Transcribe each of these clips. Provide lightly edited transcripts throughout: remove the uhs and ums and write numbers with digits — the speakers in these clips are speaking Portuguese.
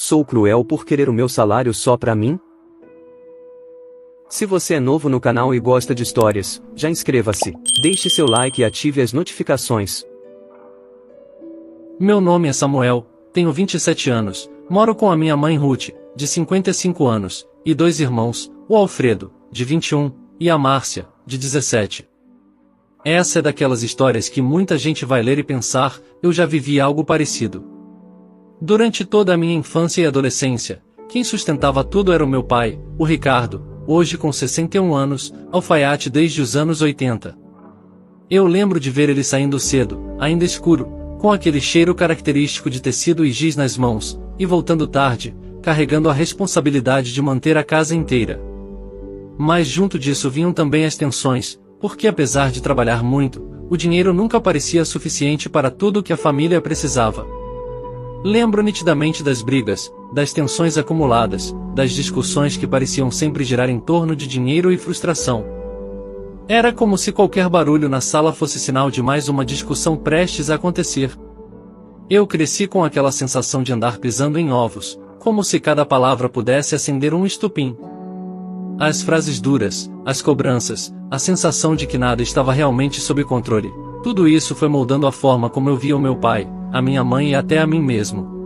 Sou cruel por querer o meu salário só pra mim? Se você é novo no canal e gosta de histórias, já inscreva-se, deixe seu like e ative as notificações. Meu nome é Samuel, tenho 27 anos, moro com a minha mãe Ruth, de 55 anos, e dois irmãos, o Alfredo, de 21, e a Márcia, de 17. Essa é daquelas histórias que muita gente vai ler e pensar, eu já vivi algo parecido. Durante toda a minha infância e adolescência, quem sustentava tudo era o meu pai, o Ricardo, hoje com 61 anos, alfaiate desde os anos 80. Eu lembro de ver ele saindo cedo, ainda escuro, com aquele cheiro característico de tecido e giz nas mãos, e voltando tarde, carregando a responsabilidade de manter a casa inteira. Mas junto disso vinham também as tensões, porque apesar de trabalhar muito, o dinheiro nunca parecia suficiente para tudo o que a família precisava. Lembro nitidamente das brigas, das tensões acumuladas, das discussões que pareciam sempre girar em torno de dinheiro e frustração. Era como se qualquer barulho na sala fosse sinal de mais uma discussão prestes a acontecer. Eu cresci com aquela sensação de andar pisando em ovos, como se cada palavra pudesse acender um estupim. As frases duras, as cobranças, a sensação de que nada estava realmente sob controle, tudo isso foi moldando a forma como eu via o meu pai, a minha mãe e até a mim mesmo.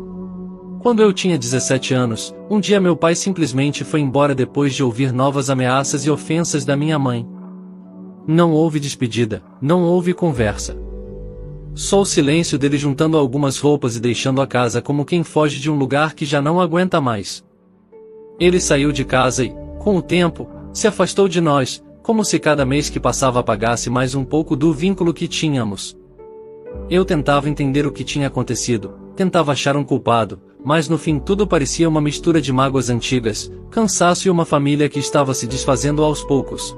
Quando eu tinha 17 anos, um dia meu pai simplesmente foi embora depois de ouvir novas ameaças e ofensas da minha mãe. Não houve despedida, não houve conversa. Só o silêncio dele juntando algumas roupas e deixando a casa como quem foge de um lugar que já não aguenta mais. Ele saiu de casa e, com o tempo, se afastou de nós, como se cada mês que passava apagasse mais um pouco do vínculo que tínhamos. Eu tentava entender o que tinha acontecido, tentava achar um culpado, mas no fim tudo parecia uma mistura de mágoas antigas, cansaço e uma família que estava se desfazendo aos poucos.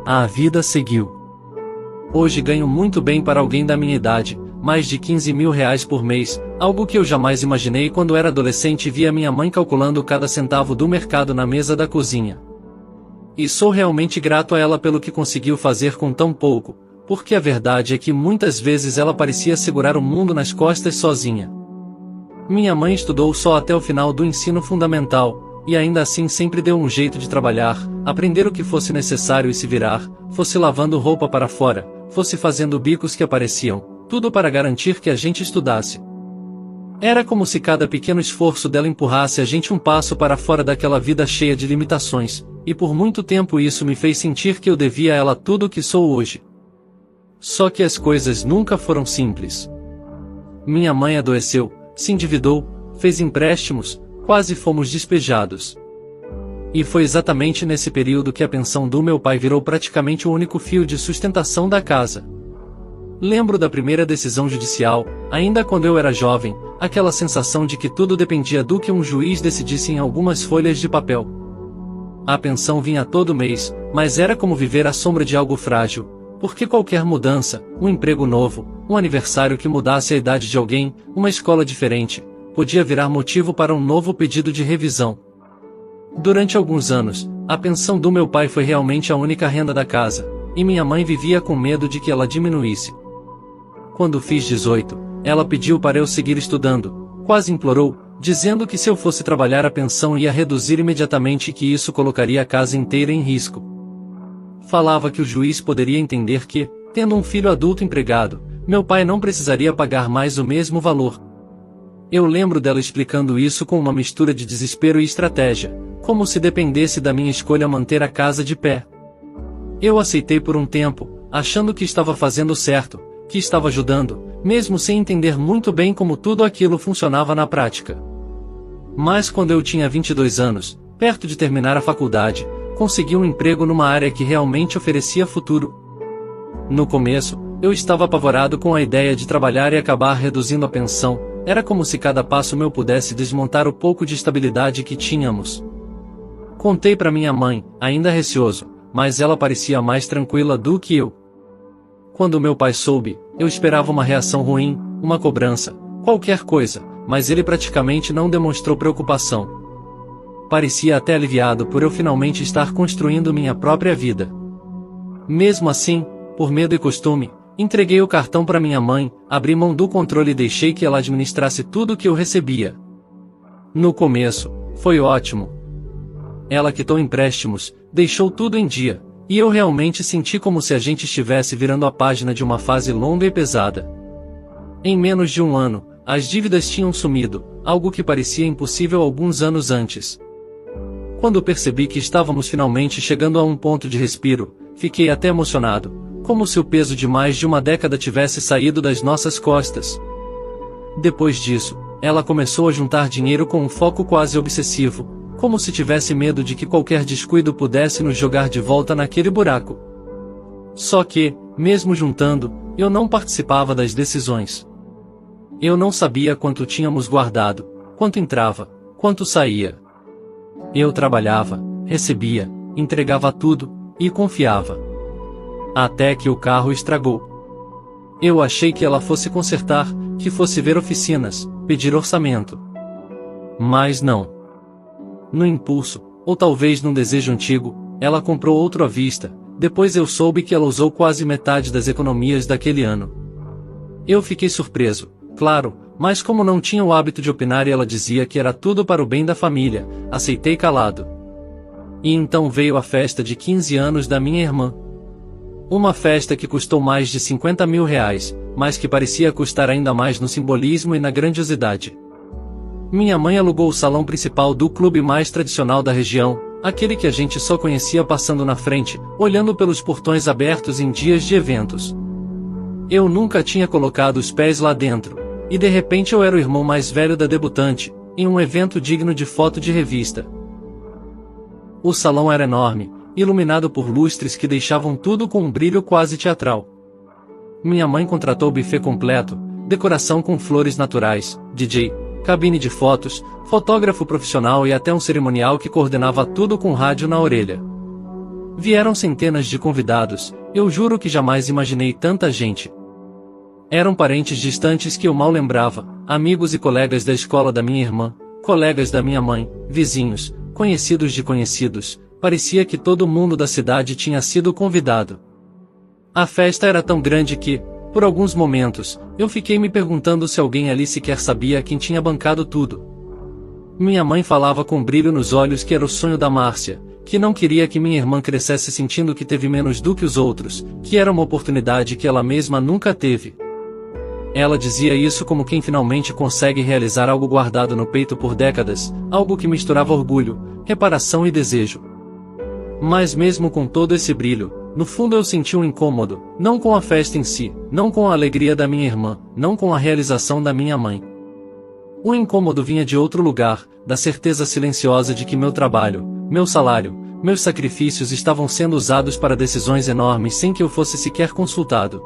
A vida seguiu. Hoje ganho muito bem para alguém da minha idade, mais de 15 mil reais por mês, algo que eu jamais imaginei quando era adolescente e via minha mãe calculando cada centavo do mercado na mesa da cozinha. E sou realmente grato a ela pelo que conseguiu fazer com tão pouco, porque a verdade é que muitas vezes ela parecia segurar o mundo nas costas sozinha. Minha mãe estudou só até o final do ensino fundamental, e ainda assim sempre deu um jeito de trabalhar, aprender o que fosse necessário e se virar, fosse lavando roupa para fora, fosse fazendo bicos que apareciam, tudo para garantir que a gente estudasse. Era como se cada pequeno esforço dela empurrasse a gente um passo para fora daquela vida cheia de limitações, e por muito tempo isso me fez sentir que eu devia a ela tudo o que sou hoje. Só que as coisas nunca foram simples. Minha mãe adoeceu, se endividou, fez empréstimos, quase fomos despejados. E foi exatamente nesse período que a pensão do meu pai virou praticamente o único fio de sustentação da casa. Lembro da primeira decisão judicial, ainda quando eu era jovem, aquela sensação de que tudo dependia do que um juiz decidisse em algumas folhas de papel. A pensão vinha todo mês, mas era como viver à sombra de algo frágil, porque qualquer mudança, um emprego novo, um aniversário que mudasse a idade de alguém, uma escola diferente, podia virar motivo para um novo pedido de revisão. Durante alguns anos, a pensão do meu pai foi realmente a única renda da casa, e minha mãe vivia com medo de que ela diminuísse. Quando fiz 18, ela pediu para eu seguir estudando, quase implorou, dizendo que se eu fosse trabalhar a pensão ia reduzir imediatamente e que isso colocaria a casa inteira em risco. Falava que o juiz poderia entender que, tendo um filho adulto empregado, meu pai não precisaria pagar mais o mesmo valor. Eu lembro dela explicando isso com uma mistura de desespero e estratégia, como se dependesse da minha escolha manter a casa de pé. Eu aceitei por um tempo, achando que estava fazendo certo, que estava ajudando, mesmo sem entender muito bem como tudo aquilo funcionava na prática. Mas quando eu tinha 22 anos, perto de terminar a faculdade, consegui um emprego numa área que realmente oferecia futuro. No começo, eu estava apavorado com a ideia de trabalhar e acabar reduzindo a pensão. Era como se cada passo meu pudesse desmontar o pouco de estabilidade que tínhamos. Contei para minha mãe, ainda receoso, mas ela parecia mais tranquila do que eu. Quando meu pai soube, eu esperava uma reação ruim, uma cobrança, qualquer coisa, mas ele praticamente não demonstrou preocupação. Parecia até aliviado por eu finalmente estar construindo minha própria vida. Mesmo assim, por medo e costume, entreguei o cartão para minha mãe, abri mão do controle e deixei que ela administrasse tudo o que eu recebia. No começo, foi ótimo. Ela quitou empréstimos, deixou tudo em dia, e eu realmente senti como se a gente estivesse virando a página de uma fase longa e pesada. Em menos de um ano, as dívidas tinham sumido, algo que parecia impossível alguns anos antes. Quando percebi que estávamos finalmente chegando a um ponto de respiro, fiquei até emocionado, como se o peso de mais de uma década tivesse saído das nossas costas. Depois disso, ela começou a juntar dinheiro com um foco quase obsessivo, como se tivesse medo de que qualquer descuido pudesse nos jogar de volta naquele buraco. Só que, mesmo juntando, eu não participava das decisões. Eu não sabia quanto tínhamos guardado, quanto entrava, quanto saía. Eu trabalhava, recebia, entregava tudo, e confiava. Até que o carro estragou. Eu achei que ela fosse consertar, que fosse ver oficinas, pedir orçamento. Mas não. No impulso, ou talvez num desejo antigo, ela comprou outro à vista. Depois eu soube que ela usou quase metade das economias daquele ano. Eu fiquei surpreso, claro, mas como não tinha o hábito de opinar e ela dizia que era tudo para o bem da família, aceitei calado. E então veio a festa de 15 anos da minha irmã. Uma festa que custou mais de 50 mil reais, mas que parecia custar ainda mais no simbolismo e na grandiosidade. Minha mãe alugou o salão principal do clube mais tradicional da região, aquele que a gente só conhecia passando na frente, olhando pelos portões abertos em dias de eventos. Eu nunca tinha colocado os pés lá dentro, e de repente eu era o irmão mais velho da debutante, em um evento digno de foto de revista. O salão era enorme, iluminado por lustres que deixavam tudo com um brilho quase teatral. Minha mãe contratou buffet completo, decoração com flores naturais, DJ, cabine de fotos, fotógrafo profissional e até um cerimonial que coordenava tudo com rádio na orelha. Vieram centenas de convidados, eu juro que jamais imaginei tanta gente. Eram parentes distantes que eu mal lembrava, amigos e colegas da escola da minha irmã, colegas da minha mãe, vizinhos, conhecidos de conhecidos, parecia que todo mundo da cidade tinha sido convidado. A festa era tão grande que, por alguns momentos, eu fiquei me perguntando se alguém ali sequer sabia quem tinha bancado tudo. Minha mãe falava com brilho nos olhos que era o sonho da Márcia, que não queria que minha irmã crescesse sentindo que teve menos do que os outros, que era uma oportunidade que ela mesma nunca teve. Ela dizia isso como quem finalmente consegue realizar algo guardado no peito por décadas, algo que misturava orgulho, reparação e desejo. Mas mesmo com todo esse brilho, no fundo eu senti um incômodo, não com a festa em si, não com a alegria da minha irmã, não com a realização da minha mãe. O incômodo vinha de outro lugar, da certeza silenciosa de que meu trabalho, meu salário, meus sacrifícios estavam sendo usados para decisões enormes sem que eu fosse sequer consultado.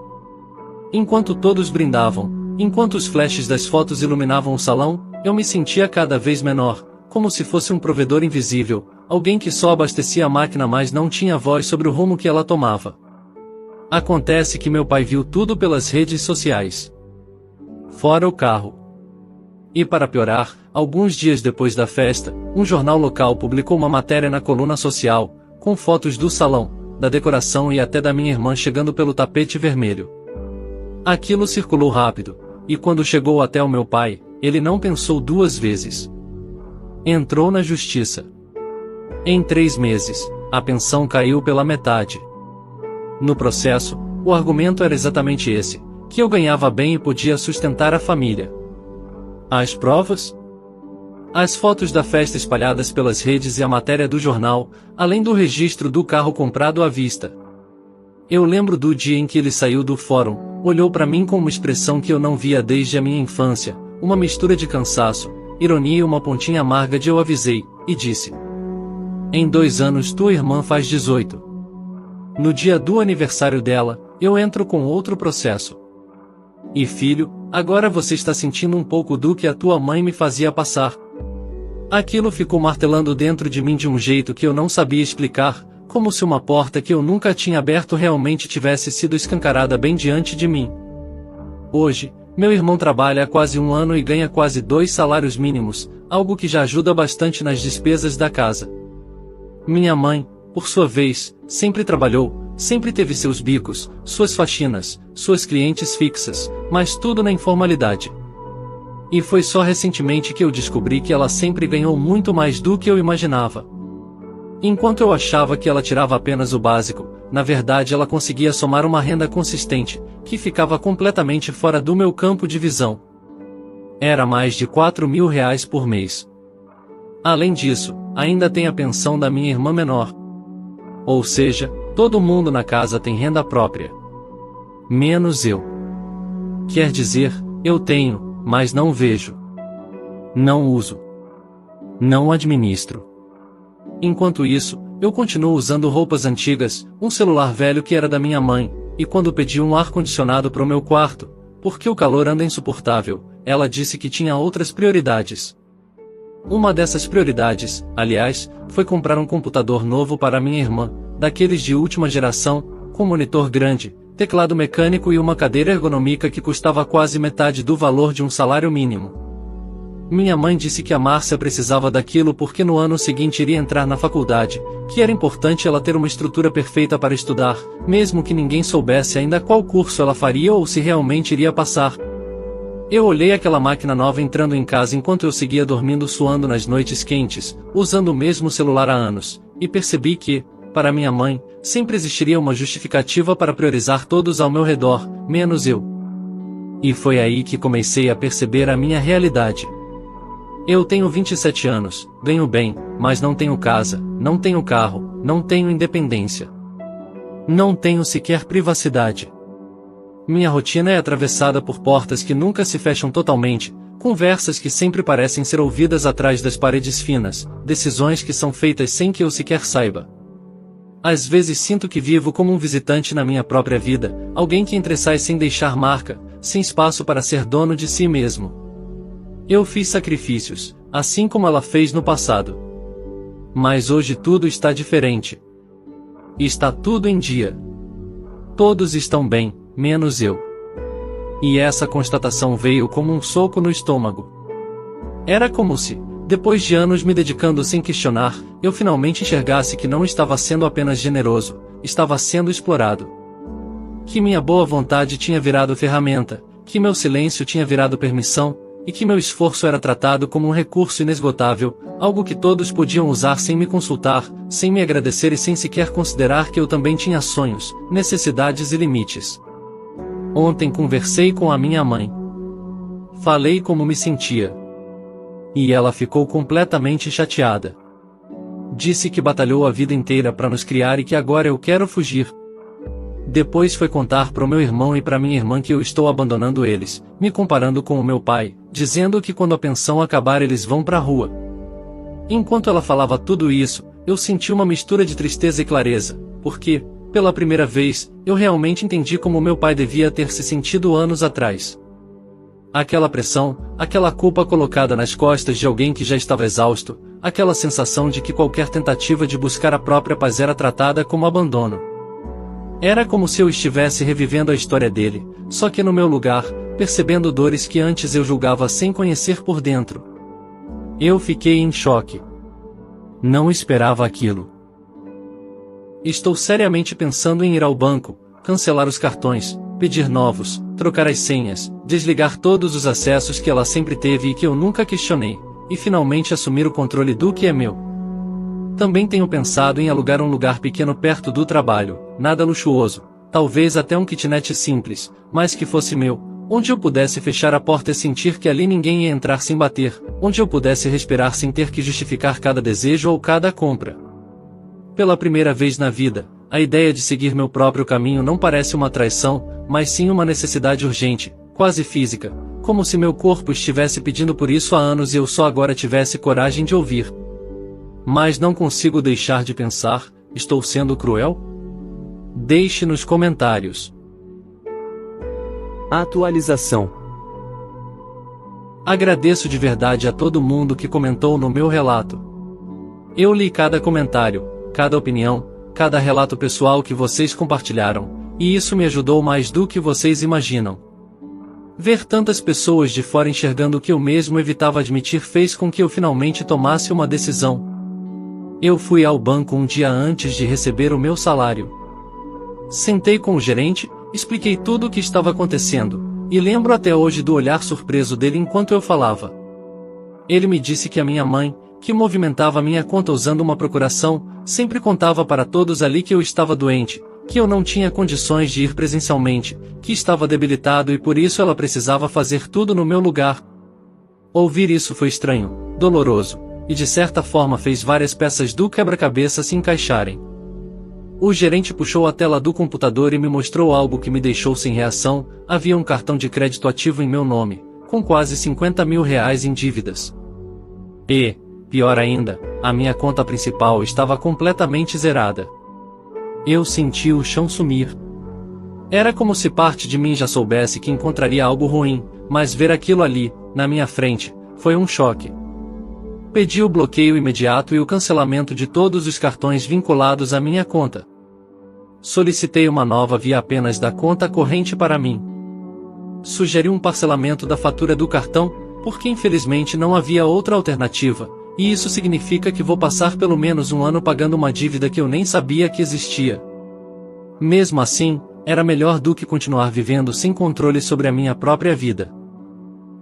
Enquanto todos brindavam, enquanto os flashes das fotos iluminavam o salão, eu me sentia cada vez menor, como se fosse um provedor invisível, alguém que só abastecia a máquina mas não tinha voz sobre o rumo que ela tomava. Acontece que meu pai viu tudo pelas redes sociais. Fora o carro. E para piorar, alguns dias depois da festa, um jornal local publicou uma matéria na coluna social, com fotos do salão, da decoração e até da minha irmã chegando pelo tapete vermelho. Aquilo circulou rápido, e quando chegou até o meu pai, ele não pensou duas vezes. Entrou na justiça. Em 3 meses, a pensão caiu pela metade. No processo, o argumento era exatamente esse, que eu ganhava bem e podia sustentar a família. As provas? As fotos da festa espalhadas pelas redes e a matéria do jornal, além do registro do carro comprado à vista. Eu lembro do dia em que ele saiu do fórum, olhou para mim com uma expressão que eu não via desde a minha infância, uma mistura de cansaço, ironia e uma pontinha amarga de eu avisei, e disse: "Em 2 anos tua irmã faz 18. No dia do aniversário dela, eu entro com outro processo. E filho, agora você está sentindo um pouco do que a tua mãe me fazia passar." Aquilo ficou martelando dentro de mim de um jeito que eu não sabia explicar, como se uma porta que eu nunca tinha aberto realmente tivesse sido escancarada bem diante de mim. Hoje, meu irmão trabalha há quase 1 ano e ganha quase 2 salários mínimos, algo que já ajuda bastante nas despesas da casa. Minha mãe, por sua vez, sempre trabalhou, sempre teve seus bicos, suas faxinas, suas clientes fixas, mas tudo na informalidade. E foi só recentemente que eu descobri que ela sempre ganhou muito mais do que eu imaginava. Enquanto eu achava que ela tirava apenas o básico, na verdade ela conseguia somar uma renda consistente, que ficava completamente fora do meu campo de visão. Era mais de R$ 4.000 por mês. Além disso, ainda tem a pensão da minha irmã menor. Ou seja, todo mundo na casa tem renda própria. Menos eu. Quer dizer, eu tenho, mas não vejo. Não uso. Não administro. Enquanto isso, eu continuo usando roupas antigas, um celular velho que era da minha mãe, e quando pedi um ar-condicionado para o meu quarto, porque o calor anda insuportável, ela disse que tinha outras prioridades. Uma dessas prioridades, aliás, foi comprar um computador novo para minha irmã, daqueles de última geração, com monitor grande, teclado mecânico e uma cadeira ergonômica que custava quase metade do valor de um salário mínimo. Minha mãe disse que a Márcia precisava daquilo porque no ano seguinte iria entrar na faculdade, que era importante ela ter uma estrutura perfeita para estudar, mesmo que ninguém soubesse ainda qual curso ela faria ou se realmente iria passar. Eu olhei aquela máquina nova entrando em casa enquanto eu seguia dormindo suando nas noites quentes, usando o mesmo celular há anos, e percebi que, para minha mãe, sempre existiria uma justificativa para priorizar todos ao meu redor, menos eu. E foi aí que comecei a perceber a minha realidade. Eu tenho 27 anos, ganho bem, mas não tenho casa, não tenho carro, não tenho independência. Não tenho sequer privacidade. Minha rotina é atravessada por portas que nunca se fecham totalmente, conversas que sempre parecem ser ouvidas atrás das paredes finas, decisões que são feitas sem que eu sequer saiba. Às vezes sinto que vivo como um visitante na minha própria vida, alguém que entra e sai sem deixar marca, sem espaço para ser dono de si mesmo. Eu fiz sacrifícios, assim como ela fez no passado. Mas hoje tudo está diferente. Está tudo em dia. Todos estão bem, menos eu. E essa constatação veio como um soco no estômago. Era como se, depois de anos me dedicando sem questionar, eu finalmente enxergasse que não estava sendo apenas generoso, estava sendo explorado. Que minha boa vontade tinha virado ferramenta, que meu silêncio tinha virado permissão, e que meu esforço era tratado como um recurso inesgotável, algo que todos podiam usar sem me consultar, sem me agradecer e sem sequer considerar que eu também tinha sonhos, necessidades e limites. Ontem conversei com a minha mãe. Falei como me sentia. E ela ficou completamente chateada. Disse que batalhou a vida inteira para nos criar e que agora eu quero fugir. Depois foi contar para o meu irmão e para minha irmã que eu estou abandonando eles, me comparando com o meu pai, dizendo que quando a pensão acabar eles vão para a rua. Enquanto ela falava tudo isso, eu senti uma mistura de tristeza e clareza, porque, pela primeira vez, eu realmente entendi como meu pai devia ter se sentido anos atrás. Aquela pressão, aquela culpa colocada nas costas de alguém que já estava exausto, aquela sensação de que qualquer tentativa de buscar a própria paz era tratada como abandono. Era como se eu estivesse revivendo a história dele, só que no meu lugar, percebendo dores que antes eu julgava sem conhecer por dentro. Eu fiquei em choque. Não esperava aquilo. Estou seriamente pensando em ir ao banco, cancelar os cartões, pedir novos, trocar as senhas, desligar todos os acessos que ela sempre teve e que eu nunca questionei, e finalmente assumir o controle do que é meu. Também tenho pensado em alugar um lugar pequeno perto do trabalho, nada luxuoso, talvez até um kitnet simples, mas que fosse meu, onde eu pudesse fechar a porta e sentir que ali ninguém ia entrar sem bater, onde eu pudesse respirar sem ter que justificar cada desejo ou cada compra. Pela primeira vez na vida, a ideia de seguir meu próprio caminho não parece uma traição, mas sim uma necessidade urgente, quase física, como se meu corpo estivesse pedindo por isso há anos e eu só agora tivesse coragem de ouvir. Mas não consigo deixar de pensar, estou sendo cruel? Deixe nos comentários. Atualização. Agradeço de verdade a todo mundo que comentou no meu relato. Eu li cada comentário, cada opinião, cada relato pessoal que vocês compartilharam, e isso me ajudou mais do que vocês imaginam. Ver tantas pessoas de fora enxergando o que eu mesmo evitava admitir fez com que eu finalmente tomasse uma decisão. Eu fui ao banco um dia antes de receber o meu salário. Sentei com o gerente, expliquei tudo o que estava acontecendo, E lembro até hoje do olhar surpreso dele enquanto eu falava. Ele me disse que a minha mãe, que movimentava minha conta usando uma procuração, sempre contava para todos ali que eu estava doente, que eu não tinha condições de ir presencialmente, que estava debilitado e por isso ela precisava fazer tudo no meu lugar. Ouvir isso foi estranho, doloroso, e de certa forma fez várias peças do quebra-cabeça se encaixarem. O gerente puxou a tela do computador e me mostrou algo que me deixou sem reação. Havia um cartão de crédito ativo em meu nome, com quase R$50 mil em dívidas. E, pior ainda, a minha conta principal estava completamente zerada. Eu senti o chão sumir. Era como se parte de mim já soubesse que encontraria algo ruim, mas ver aquilo ali, na minha frente, foi um choque. Pedi o bloqueio imediato e o cancelamento de todos os cartões vinculados à minha conta. Solicitei uma nova via apenas da conta corrente para mim. Sugeri um parcelamento da fatura do cartão, porque infelizmente não havia outra alternativa, e isso significa que vou passar pelo menos um ano pagando uma dívida que eu nem sabia que existia. Mesmo assim, era melhor do que continuar vivendo sem controle sobre a minha própria vida.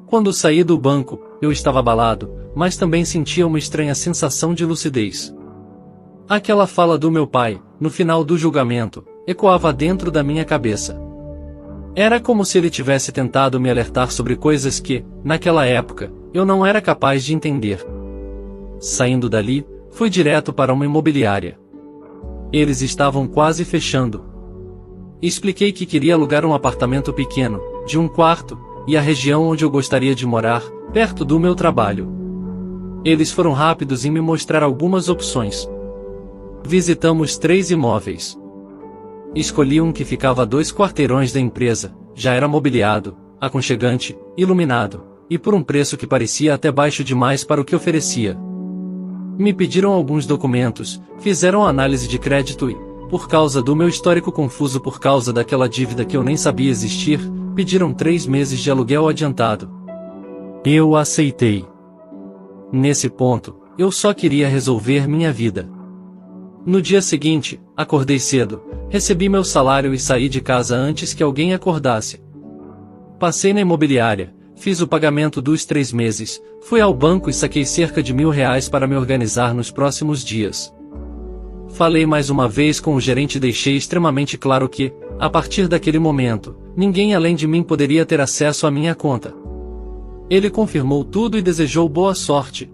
Quando saí do banco, eu estava abalado, mas também sentia uma estranha sensação de lucidez. Aquela fala do meu pai, no final do julgamento, ecoava dentro da minha cabeça. Era como se ele tivesse tentado me alertar sobre coisas que, naquela época, eu não era capaz de entender. Saindo dali, fui direto para uma imobiliária. Eles estavam quase fechando. Expliquei que queria alugar um apartamento pequeno, de um quarto, e a região onde eu gostaria de morar, perto do meu trabalho. Eles foram rápidos em me mostrar algumas opções. Visitamos 3 imóveis. Escolhi um que ficava a 2 quarteirões da empresa, já era mobiliado, aconchegante, iluminado, e por um preço que parecia até baixo demais para o que oferecia. Me pediram alguns documentos, fizeram análise de crédito e, por causa do meu histórico confuso por causa daquela dívida que eu nem sabia existir, pediram 3 meses de aluguel adiantado. Eu aceitei. Nesse ponto, eu só queria resolver minha vida. No dia seguinte, acordei cedo, recebi meu salário e saí de casa antes que alguém acordasse. Passei na imobiliária, fiz o pagamento dos 3 meses, fui ao banco e saquei cerca de R$1.000 para me organizar nos próximos dias. Falei mais uma vez com o gerente e deixei extremamente claro que, a partir daquele momento, ninguém além de mim poderia ter acesso à minha conta. Ele confirmou tudo e desejou boa sorte.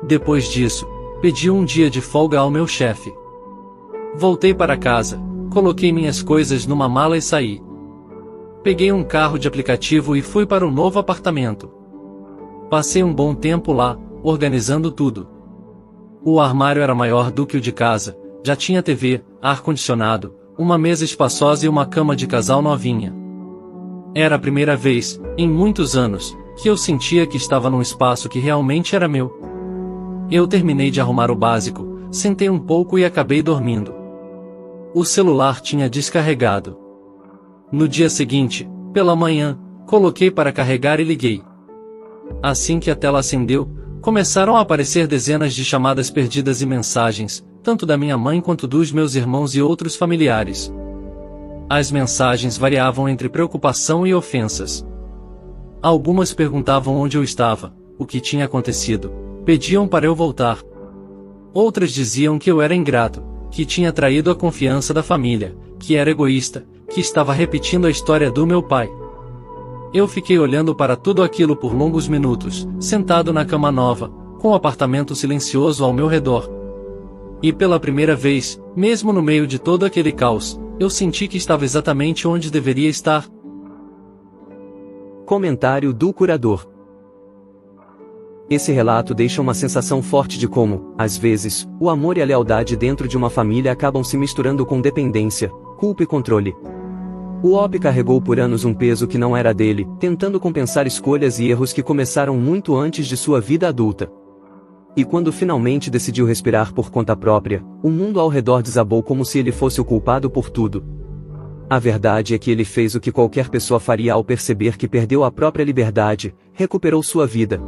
Depois disso, pedi um dia de folga ao meu chefe. Voltei para casa, coloquei minhas coisas numa mala e saí. Peguei um carro de aplicativo e fui para um novo apartamento. Passei um bom tempo lá, organizando tudo. O armário era maior do que o de casa, já tinha TV, ar-condicionado, uma mesa espaçosa e uma cama de casal novinha. Era a primeira vez, em muitos anos, que eu sentia que estava num espaço que realmente era meu. Eu terminei de arrumar o básico, sentei um pouco e acabei dormindo. O celular tinha descarregado. No dia seguinte, pela manhã, coloquei para carregar e liguei. Assim que a tela acendeu, começaram a aparecer dezenas de chamadas perdidas e mensagens, tanto da minha mãe quanto dos meus irmãos e outros familiares. As mensagens variavam entre preocupação e ofensas. Algumas perguntavam onde eu estava, o que tinha acontecido, pediam para eu voltar. Outras diziam que eu era ingrato, que tinha traído a confiança da família, que era egoísta, que estava repetindo a história do meu pai. Eu fiquei olhando para tudo aquilo por longos minutos, sentado na cama nova, com o apartamento silencioso ao meu redor. E pela primeira vez, mesmo no meio de todo aquele caos, eu senti que estava exatamente onde deveria estar. Comentário do curador. Esse relato deixa uma sensação forte de como, às vezes, o amor e a lealdade dentro de uma família acabam se misturando com dependência, culpa e controle. O Op carregou por anos um peso que não era dele, tentando compensar escolhas e erros que começaram muito antes de sua vida adulta. E quando finalmente decidiu respirar por conta própria, o mundo ao redor desabou como se ele fosse o culpado por tudo. A verdade é que ele fez o que qualquer pessoa faria ao perceber que perdeu a própria liberdade, recuperou sua vida.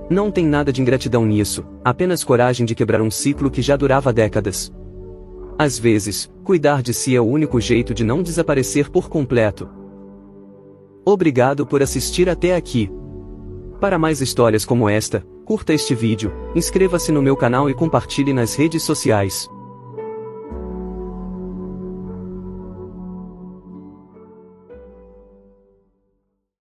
Não tem nada de ingratidão nisso, apenas coragem de quebrar um ciclo que já durava décadas. Às vezes, cuidar de si é o único jeito de não desaparecer por completo. Obrigado por assistir até aqui. Para mais histórias como esta, curta este vídeo, inscreva-se no meu canal e compartilhe nas redes sociais.